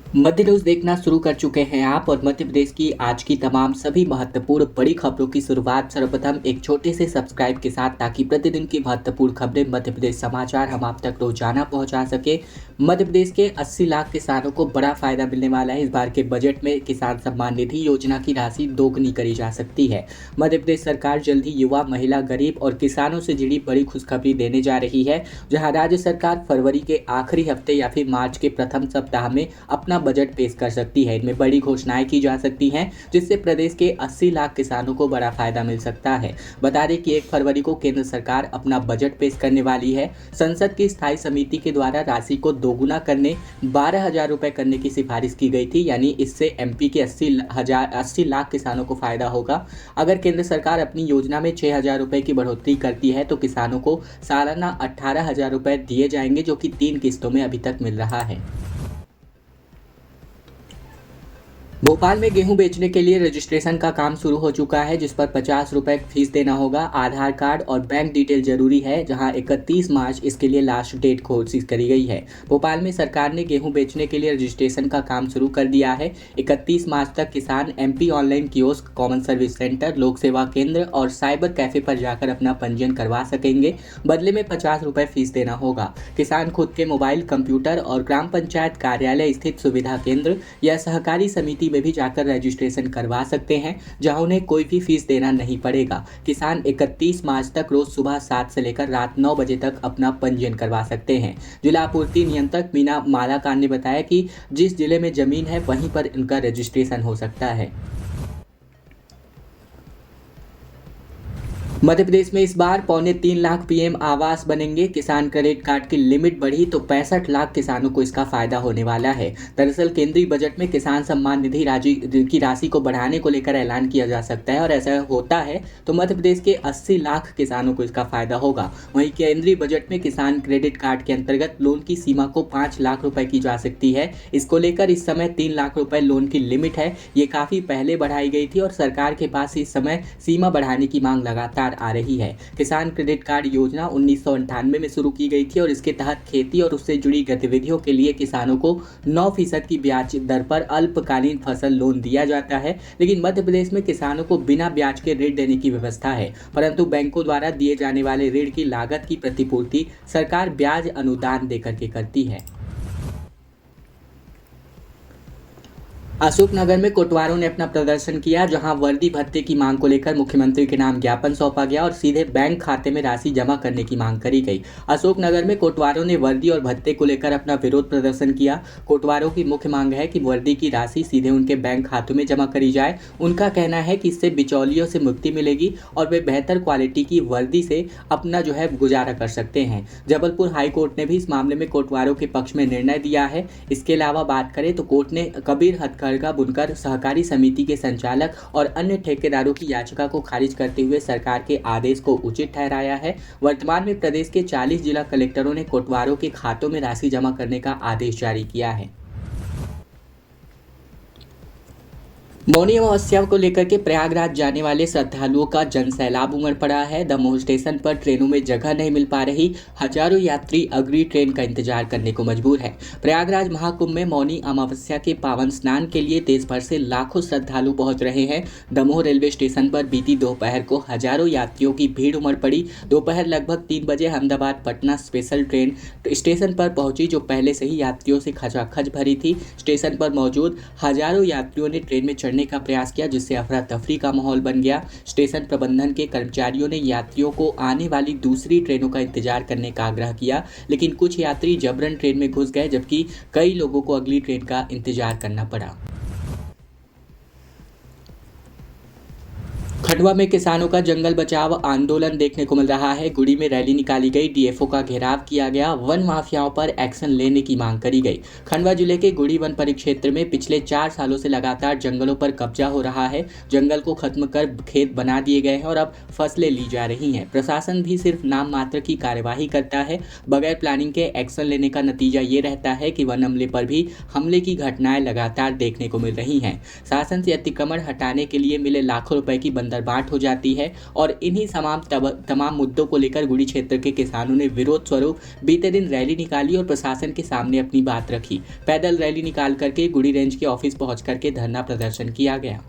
मध्य news देखना शुरू कर चुके हैं आप और मध्य प्रदेश की आज की तमाम सभी महत्वपूर्ण बड़ी खबरों की शुरुआत सर्वप्रथम एक छोटे से सब्सक्राइब के साथ, ताकि प्रतिदिन की महत्वपूर्ण खबरें मध्य प्रदेश समाचार हम आप तक रोजाना पहुंचा सके। मध्य प्रदेश के 80 लाख किसानों को बड़ा फायदा मिलने वाला है। इस बार के बजट में किसान सम्मान निधि योजना की राशि दोगुनी करी जा सकती है। मध्य प्रदेश सरकार जल्द ही युवा, महिला, गरीब और किसानों से जुड़ी बड़ी खुशखबरी देने जा रही है, जहां राज्य सरकार फरवरी के आखिरी हफ्ते या फिर मार्च के प्रथम सप्ताह में अपना बजट पेश कर सकती है। इनमें बड़ी घोषणाएं की जा सकती हैं, जिससे प्रदेश के 80 लाख किसानों को बड़ा फायदा मिल सकता है। बता दें कि 1 फरवरी को केंद्र सरकार अपना बजट पेश करने वाली है। संसद की स्थायी समिति के द्वारा राशि को दोगुना करने 12,000 रुपए करने की सिफारिश की गई थी, यानी इससे एमपी के 80 लाख किसानों को फायदा होगा। अगर केंद्र सरकार अपनी योजना में 6,000 रुपए की बढ़ोतरी करती है तो किसानों को सालाना 18,000 रुपए दिए जाएंगे, जो कि 3 किस्तों में अभी तक मिल रहा है। भोपाल में गेहूं बेचने के लिए रजिस्ट्रेशन का काम शुरू हो चुका है, जिस पर 50 रुपए फीस देना होगा। आधार कार्ड और बैंक डिटेल जरूरी है, जहां 31 मार्च इसके लिए लास्ट डेट घोषित करी गई है। भोपाल में सरकार ने गेहूं बेचने के लिए रजिस्ट्रेशन का काम शुरू कर दिया है। 31 मार्च तक किसान MP online kiosk, common service centre, लोक सेवा केंद्र और साइबर कैफे पर जाकर अपना पंजीयन करवा सकेंगे। बदले में 50 रुपए फीस देना होगा। किसान खुद के मोबाइल, कंप्यूटर और ग्राम पंचायत कार्यालय स्थित सुविधा केंद्र या सहकारी समिति में भी जाकर रजिस्ट्रेशन करवा सकते हैं, जहां उन्हें कोई भी फीस देना नहीं पड़ेगा। किसान 31 मार्च तक रोज सुबह 7 से लेकर रात 9 बजे तक अपना पंजीयन करवा सकते हैं। जिला आपूर्ति नियंत्रक मीना मालाकार ने बताया कि जिस जिले में जमीन है वहीं पर इनका रजिस्ट्रेशन हो सकता है। मध्य प्रदेश में इस बार 2.25 लाख पीएम आवास बनेंगे। किसान क्रेडिट कार्ड की लिमिट बढ़ी तो 65 लाख किसानों को इसका फायदा होने वाला है। दरअसल केंद्रीय बजट में किसान सम्मान निधि की राशि को बढ़ाने को लेकर ऐलान किया जा सकता है, और ऐसा होता है तो मध्य प्रदेश के 80 लाख किसानों को इसका फायदा होगा। वहीं केंद्रीय बजट में किसान क्रेडिट कार्ड के अंतर्गत लोन की सीमा को 5 लाख रुपए की जा सकती है। इसको लेकर इस समय 3 लाख रुपए लोन की लिमिट है। ये काफी पहले बढ़ाई गई थी और सरकार के पास इस समय सीमा बढ़ाने की मांग लगातार आ रही है। किसान क्रेडिट कार्ड योजना 1998 में शुरू की गई थी और इसके तहत खेती और उससे जुड़ी गतिविधियों के लिए किसानों को 9% की ब्याज दर पर अल्पकालीन फसल लोन दिया जाता है। लेकिन मध्य प्रदेश में किसानों को बिना ब्याज के ऋण देने की व्यवस्था है, परंतु बैंकों द्वारा दिए जाने वाले ऋण की लागत की प्रतिपूर्ति सरकार ब्याज अनुदान देकर के करती है। अशोकनगर में कोटवारों ने अपना प्रदर्शन किया, जहां वर्दी भत्ते की मांग को लेकर मुख्यमंत्री के नाम ज्ञापन सौंपा गया और सीधे बैंक खाते में राशि जमा करने की मांग करी गई। अशोकनगर में कोटवारों ने वर्दी और भत्ते को लेकर अपना विरोध प्रदर्शन किया। कोटवारों की मुख्य मांग है कि वर्दी की राशि सीधे उनके बैंक खातों में जमा करी जाए। उनका कहना है कि इससे बिचौलियों से मुक्ति मिलेगी और वे बेहतर क्वालिटी की वर्दी से अपना गुजारा कर सकते हैं। जबलपुर हाईकोर्ट ने भी इस मामले में कोटवारों के पक्ष में निर्णय दिया है। इसके अलावा बात करें तो कोर्ट ने कबीर हथकरघा बुनकर सहकारी समिति के संचालक और अन्य ठेकेदारों की याचिका को खारिज करते हुए सरकार के आदेश को उचित ठहराया है। वर्तमान में प्रदेश के 40 जिला कलेक्टरों ने कोटवारों के खातों में राशि जमा करने का आदेश जारी किया है। मौनी अमावस्या को लेकर के प्रयागराज जाने वाले श्रद्धालुओं का जनसैलाब उमड़ पड़ा है। दमोह स्टेशन पर ट्रेनों में जगह नहीं मिल पा रही। हजारों यात्री अगली ट्रेन का इंतजार करने को मजबूर है। प्रयागराज महाकुंभ में मौनी अमावस्या के पावन स्नान के लिए देश भर से लाखों श्रद्धालु पहुंच रहे हैं। दमोह रेलवे स्टेशन पर बीती दोपहर को हजारों यात्रियों की भीड़ उमड़ पड़ी। दोपहर लगभग 3 बजे Ahmedabad Patna special train station पर पहुंची, जो पहले से ही यात्रियों से खचाखच भरी थी। स्टेशन पर मौजूद हजारों यात्रियों ने ट्रेन में चढ़ने का प्रयास किया, जिससे अफरा तफरी का माहौल बन गया। स्टेशन प्रबंधन के कर्मचारियों ने यात्रियों को आने वाली दूसरी ट्रेनों का इंतजार करने का आग्रह किया, लेकिन कुछ यात्री जबरन ट्रेन में घुस गए, जबकि कई लोगों को अगली ट्रेन का इंतजार करना पड़ा। खंडवा में किसानों का जंगल बचाव आंदोलन देखने को मिल रहा है। गुड़ी में रैली निकाली गई, डीएफओ का घेराव किया गया, वन माफियाओं पर एक्शन लेने की मांग करी गई। खंडवा जिले के गुड़ी वन परिक्षेत्र में पिछले 4 सालों से लगातार जंगलों पर कब्जा हो रहा है। जंगल को खत्म कर खेत बना दिए गए हैं और अब फसलें ली जा रही हैं। प्रशासन भी सिर्फ नाम मात्र की कार्यवाही करता है। बगैर प्लानिंग के एक्शन लेने का नतीजा ये रहता है कि वन अमले पर भी हमले की घटनाएं लगातार देखने को मिल रही हैं। शासन से अतिक्रमण हटाने के लिए मिले लाखों रुपए की बंदरबांट बांट हो जाती है और इन्हीं तमाम मुद्दों को लेकर गुड़ी क्षेत्र के किसानों ने विरोध स्वरूप बीते दिन रैली निकाली और प्रशासन के सामने अपनी बात रखी। पैदल रैली निकाल करके गुड़ी रेंज के ऑफिस पहुंच करके धरना प्रदर्शन किया गया।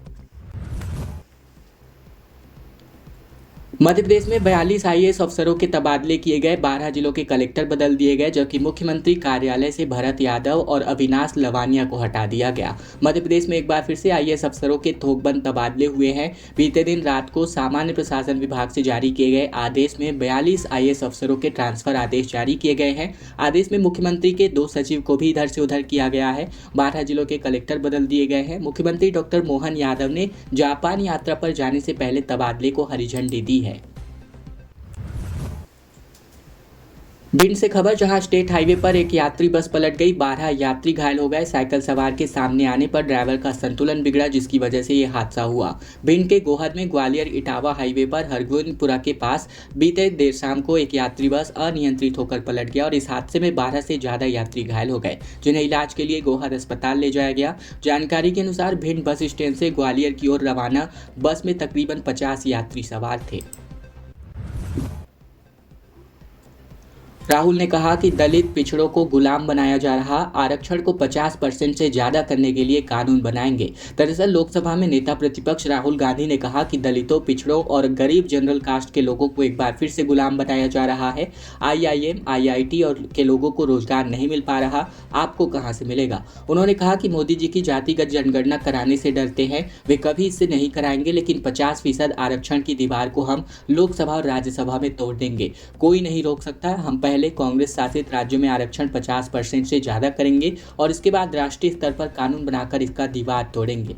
मध्य प्रदेश में 42 आईएएस अफसरों के तबादले किए गए, 12 जिलों के कलेक्टर बदल दिए गए, जबकि मुख्यमंत्री कार्यालय से भरत यादव और अविनाश लवानिया को हटा दिया गया। मध्य प्रदेश में एक बार फिर से आईएएस अफसरों के थोकबंद तबादले हुए हैं। बीते दिन रात को सामान्य प्रशासन विभाग से जारी किए गए आदेश में 42 आईएएस अफसरों के ट्रांसफर आदेश जारी किए गए हैं। आदेश में मुख्यमंत्री के 2 सचिव को भी इधर से उधर किया गया है। 12 जिलों के कलेक्टर बदल दिए गए हैं। मुख्यमंत्री डॉक्टर मोहन यादव ने जापान यात्रा पर जाने से पहले तबादले को हरी झंडी दी है। भिंड से खबर, जहां स्टेट हाईवे पर एक यात्री बस पलट गई, 12 यात्री घायल हो गए। साइकिल सवार के सामने आने पर ड्राइवर का संतुलन बिगड़ा, जिसकी वजह से यह हादसा हुआ। भिंड के गोहद में ग्वालियर इटावा हाईवे पर हरगोविंदपुरा के पास बीते देर शाम को एक यात्री बस अनियंत्रित होकर पलट गया और इस हादसे में 12 से ज्यादा यात्री घायल हो गए, जिन्हें इलाज के लिए गोहद अस्पताल ले जाया गया। जानकारी के अनुसार भिंड बस स्टैंड से ग्वालियर की ओर रवाना बस में तकरीबन 50 यात्री सवार थे। राहुल ने कहा कि दलित पिछड़ों को गुलाम बनाया जा रहा, आरक्षण को 50% से ज्यादा करने के लिए कानून बनाएंगे। दरअसल लोकसभा में नेता प्रतिपक्ष राहुल गांधी ने कहा कि दलितों, पिछड़ों और गरीब जनरल कास्ट के लोगों को एक बार फिर से गुलाम बनाया जा रहा है। आईआईएम, आईआईटी और के लोगों को रोजगार नहीं मिल पा रहा, आपको कहां से मिलेगा। उन्होंने कहा कि मोदी जी की जातिगत जनगणना कराने से डरते हैं, वे कभी इससे नहीं कराएंगे, लेकिन 50% आरक्षण की दीवार को हम लोकसभा और राज्यसभा में तोड़ देंगे। कोई नहीं रोक सकता। हम पहले कांग्रेस शासित राज्यों में आरक्षण 50% से ज्यादा करेंगे और इसके बाद राष्ट्रीय स्तर पर कानून बनाकर इसका दीवार तोड़ेंगे।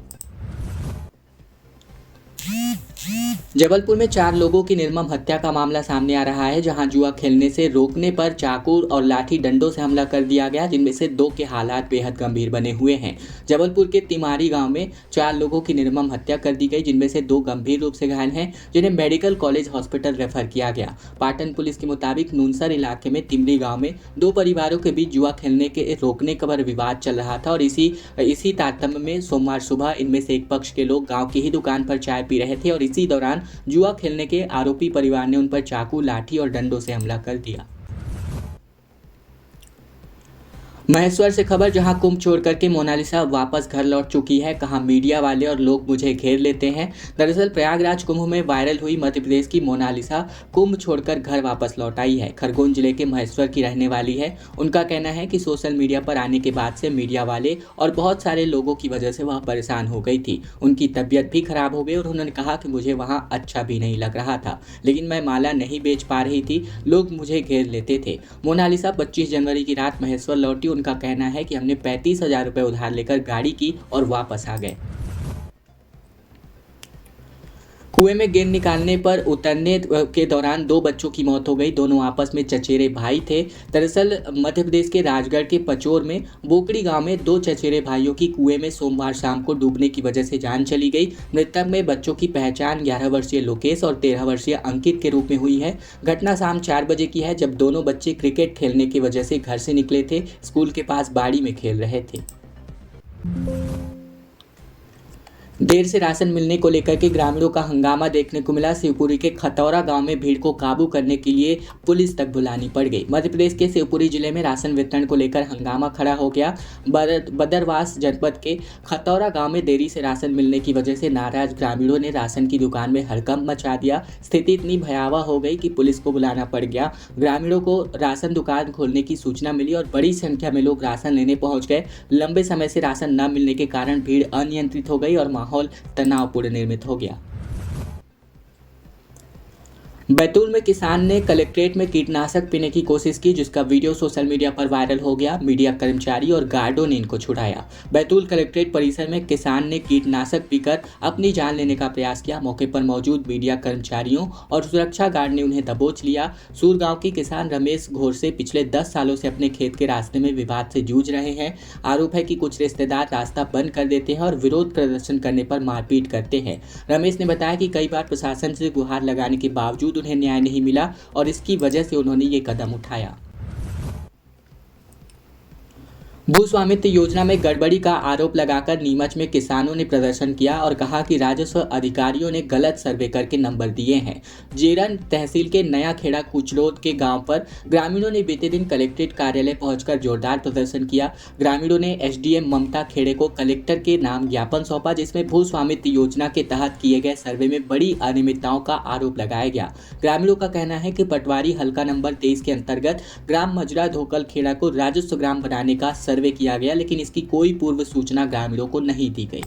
जबलपुर में 4 लोगों की निर्मम हत्या का मामला सामने आ रहा है, जहां जुआ खेलने से रोकने पर चाकू और लाठी डंडों से हमला कर दिया गया, जिनमें से 2 के हालात बेहद गंभीर बने हुए हैं। जबलपुर के तिमारी गांव में 4 लोगों की निर्मम हत्या कर दी गई, जिनमें से 2 गंभीर रूप से घायल हैं, जिन्हें मेडिकल कॉलेज हॉस्पिटल रेफर किया गया। पाटन पुलिस के मुताबिक नूनसर इलाके में तिमरी गाँव में 2 परिवारों के बीच जुआ खेलने के रोकने पर विवाद चल रहा था और इसी तारतम्य में सोमवार सुबह इनमें से एक पक्ष के लोग गाँव की ही दुकान पर चाय पी रहे थे और इसी दौरान जुआ खेलने के आरोपी परिवार ने उन पर चाकू, लाठी और डंडों से हमला कर दिया। महेश्वर से खबर, जहां कुंभ छोड़ करके मोनालिसा वापस घर लौट चुकी है, कहा मीडिया वाले और लोग मुझे घेर लेते हैं। दरअसल प्रयागराज कुंभ में वायरल हुई मध्य प्रदेश की मोनालिसा कुंभ छोड़कर घर वापस लौट आई है। खरगोन जिले के महेश्वर की रहने वाली है। उनका कहना है कि सोशल मीडिया पर आने के बाद से मीडिया वाले और बहुत सारे लोगों की वजह से वह परेशान हो गई थी। उनकी तबीयत भी खराब हो गई और उन्होंने कहा कि मुझे वहाँ अच्छा भी नहीं लग रहा था, लेकिन मैं माला नहीं बेच पा रही थी, लोग मुझे घेर लेते थे। मोनालिसा 25 जनवरी की रात महेश्वर लौटी। उनका कहना है कि हमने 35,000 रुपए उधार लेकर गाड़ी की और वापस आ गए। कुएं में गेंद निकालने पर उतरने के दौरान 2 बच्चों की मौत हो गई। दोनों आपस में चचेरे भाई थे। दरअसल मध्य प्रदेश के राजगढ़ के पचोर में बोकड़ी गांव में 2 चचेरे भाइयों की कुएं में सोमवार शाम को डूबने की वजह से जान चली गई। मृतक में बच्चों की पहचान 11 वर्षीय लोकेश और 13 वर्षीय अंकित के रूप में हुई है। घटना शाम 4 बजे की है, जब दोनों बच्चे क्रिकेट खेलने की वजह से घर से निकले थे। स्कूल के पास बाड़ी में खेल रहे थे। देर से राशन मिलने को लेकर के ग्रामीणों का हंगामा देखने को मिला। शिवपुरी के खतौरा गांव में भीड़ को काबू करने के लिए पुलिस तक बुलानी पड़ गई। मध्य प्रदेश के शिवपुरी जिले में राशन वितरण को लेकर हंगामा खड़ा हो गया। बदरवास जनपद के खतौरा गांव में देरी से राशन मिलने की वजह से नाराज ग्रामीणों ने राशन की दुकान में हड़कंप मचा दिया। स्थिति इतनी भयावह हो गई कि पुलिस को बुलाना पड़ गया। ग्रामीणों को राशन दुकान खोलने की सूचना मिली और बड़ी संख्या में लोग राशन लेने पहुंच गए। लंबे समय से राशन न मिलने के कारण भीड़ अनियंत्रित हो गई और माहौल तनावपूर्ण निर्मित हो गया। बैतूल में किसान ने कलेक्ट्रेट में कीटनाशक पीने की कोशिश की, जिसका वीडियो सोशल मीडिया पर वायरल हो गया। मीडिया कर्मचारी और गार्डों ने इनको छुड़ाया। बैतूल कलेक्ट्रेट परिसर में किसान ने कीटनाशक पीकर अपनी जान लेने का प्रयास किया। मौके पर मौजूद मीडिया कर्मचारियों और सुरक्षा गार्ड ने उन्हें दबोच लिया। सूर गांव के किसान रमेश घोर से पिछले 10 सालों से अपने खेत के रास्ते में विवाद से जूझ रहे हैं। आरोप है कि कुछ रिश्तेदार रास्ता बंद कर देते हैं और विरोध प्रदर्शन करने पर मारपीट करते हैं। रमेश ने बताया कि कई बार प्रशासन से गुहार लगाने के बावजूद उन्हें न्याय नहीं मिला और इसकी वजह से उन्होंने ये कदम उठाया। भू स्वामित्व योजना में गड़बड़ी का आरोप लगाकर नीमच में किसानों ने प्रदर्शन किया और कहा कि राजस्व अधिकारियों ने गलत सर्वे करके नंबर दिए हैं। जेरन तहसील के नया खेड़ा कुचरोद के गांव पर ग्रामीणों ने बीते दिन कलेक्ट्रेट कार्यालय पहुंचकर जोरदार प्रदर्शन किया। ग्रामीणों ने एसडीएम ममता खेड़े को कलेक्टर के नाम ज्ञापन सौंपा, जिसमें भू स्वामित्व योजना के तहत किए गए सर्वे में बड़ी अनियमितताओं का आरोप लगाया गया। ग्रामीणों का कहना है कि पटवारी हल्का नंबर 23 के अंतर्गत ग्राम मजरा धोकल खेड़ा को राजस्व ग्राम बनाने का सर्वे किया गया, लेकिन इसकी कोई पूर्व सूचना ग्रामीणों को नहीं दी गई।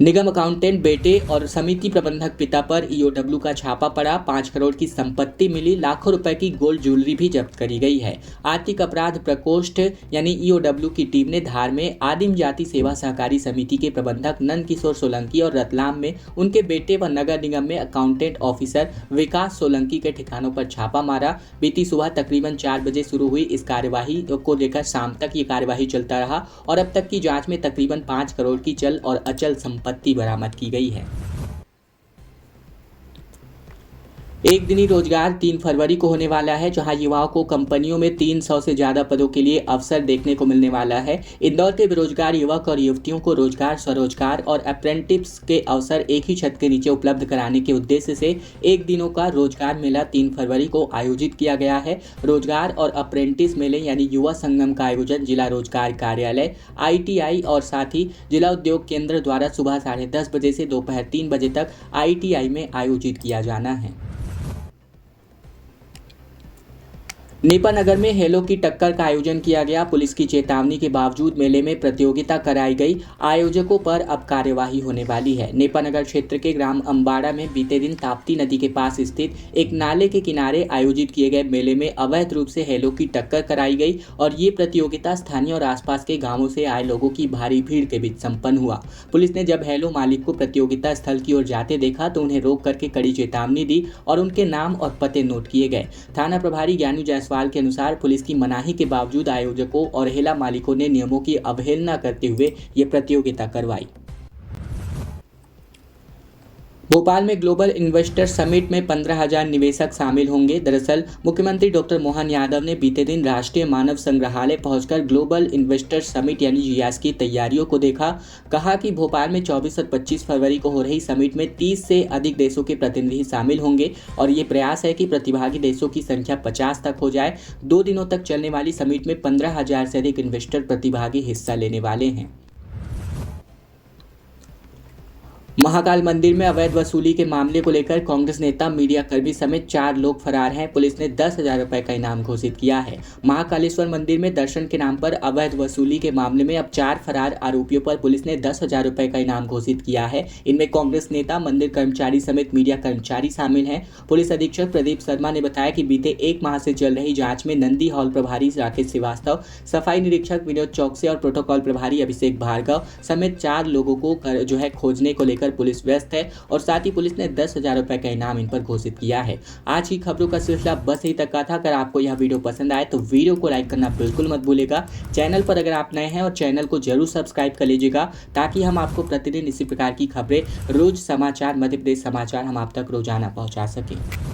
निगम अकाउंटेंट बेटे और समिति प्रबंधक पिता पर ईओडब्ल्यू का छापा पड़ा। 5 करोड़ की संपत्ति मिली, लाखों रुपए की गोल्ड ज्वेलरी भी जब्त करी गई है। आर्थिक अपराध प्रकोष्ठ यानी ईओडब्ल्यू की टीम ने धार में आदिम जाति सेवा सहकारी समिति के प्रबंधक नंद किशोर सोलंकी और रतलाम में उनके बेटे व नगर निगम में अकाउंटेंट ऑफिसर विकास सोलंकी के ठिकानों पर छापा मारा। बीती सुबह तकरीबन 4 बजे शुरू हुई इस कार्यवाही को लेकर शाम तक ये कार्यवाही चलता रहा और अब तक की जांच में तकरीबन 5 करोड़ की चल और अचल संपत्ति बरामद की गई है। एक दिनी रोजगार 3 फरवरी को होने वाला है, जहां युवाओं को कंपनियों में 300 से ज़्यादा पदों के लिए अवसर देखने को मिलने वाला है। इंदौर के बेरोजगार युवक और युवतियों को रोजगार, स्वरोजगार और अप्रेंटिस के अवसर एक ही छत के नीचे उपलब्ध कराने के उद्देश्य से एक दिनों का रोजगार मेला 3 फरवरी को आयोजित किया गया है। रोजगार और अप्रेंटिस मेले यानी युवा संगम का आयोजन जिला रोजगार कार्यालय, ITI और साथ ही जिला उद्योग केंद्र द्वारा सुबह 10:30 बजे से दोपहर 3 बजे तक ITI में आयोजित किया जाना है। नेपानगर में हेलो की टक्कर का आयोजन किया गया। पुलिस की चेतावनी के बावजूद मेले में प्रतियोगिता कराई गई। आयोजकों पर अब कार्यवाही होने वाली है। नेपानगर क्षेत्र के ग्राम अम्बाड़ा में बीते दिन ताप्ती नदी के पास स्थित एक नाले के किनारे आयोजित किए गए मेले में अवैध रूप से हेलो की टक्कर कराई गई और ये प्रतियोगिता स्थानीय और आसपास के गाँवों से आए लोगों की भारी भीड़ के बीच संपन्न हुआ। पुलिस ने जब हेलो मालिक को प्रतियोगिता स्थल की ओर जाते देखा तो उन्हें रोक करके कड़ी चेतावनी दी और उनके नाम और पते नोट किए गए। थाना प्रभारी ज्ञानू जायसवाल के अनुसार पुलिस की मनाही के बावजूद आयोजकों और हेला मालिकों ने नियमों की अवहेलना करते हुए ये प्रतियोगिता करवाई। भोपाल में ग्लोबल इन्वेस्टर समिट में 15,000 निवेशक शामिल होंगे। दरअसल मुख्यमंत्री डॉक्टर मोहन यादव ने बीते दिन राष्ट्रीय मानव संग्रहालय पहुंचकर ग्लोबल इन्वेस्टर समिट यानी GIS की तैयारियों को देखा। कहा कि भोपाल में 24 और 25 फरवरी को हो रही समिट में 30 से अधिक देशों के प्रतिनिधि शामिल होंगे और ये प्रयास है कि प्रतिभागी देशों की संख्या 50 तक हो जाए। 2 दिनों तक चलने वाली समिट में 15,000 से अधिक इन्वेस्टर प्रतिभागी हिस्सा लेने वाले हैं। महाकाल मंदिर में अवैध वसूली के मामले को लेकर कांग्रेस नेता, मीडिया कर्मी समेत 4 लोग फरार हैं। पुलिस ने 10,000 रुपए का इनाम घोषित किया है। महाकालेश्वर मंदिर में दर्शन के नाम पर अवैध वसूली के मामले में अब 4 फरार आरोपियों पर पुलिस ने 10,000 रुपए का इनाम घोषित किया है। इनमें कांग्रेस नेता, मंदिर कर्मचारी समेत मीडिया कर्मचारी शामिल हैं। पुलिस अधीक्षक प्रदीप शर्मा ने बताया कि बीते 1 माह से चल रही जाँच में नंदी हॉल प्रभारी राकेश श्रीवास्तव, सफाई निरीक्षक विनोद चौकसे और प्रोटोकॉल प्रभारी अभिषेक भार्गव समेत 4 लोगों को खोजने को लेकर पुलिस व्यस्त है और साथ ही पुलिस ने 10,000 रुपए का इनाम इन पर घोषित किया है। आज की खबरों का सिलसिला बस यही तक का था। अगर आपको यह वीडियो पसंद आए तो वीडियो को लाइक करना बिल्कुल मत भूलिएगा। चैनल पर अगर आप नए हैं और चैनल को जरूर सब्सक्राइब कर लीजिएगा ताकि हम आपको प्रतिदिन इसी प्रकार की खबरें, रोज समाचार, मध्य प्रदेश समाचार हम आप तक रोजाना पहुंचा सकें।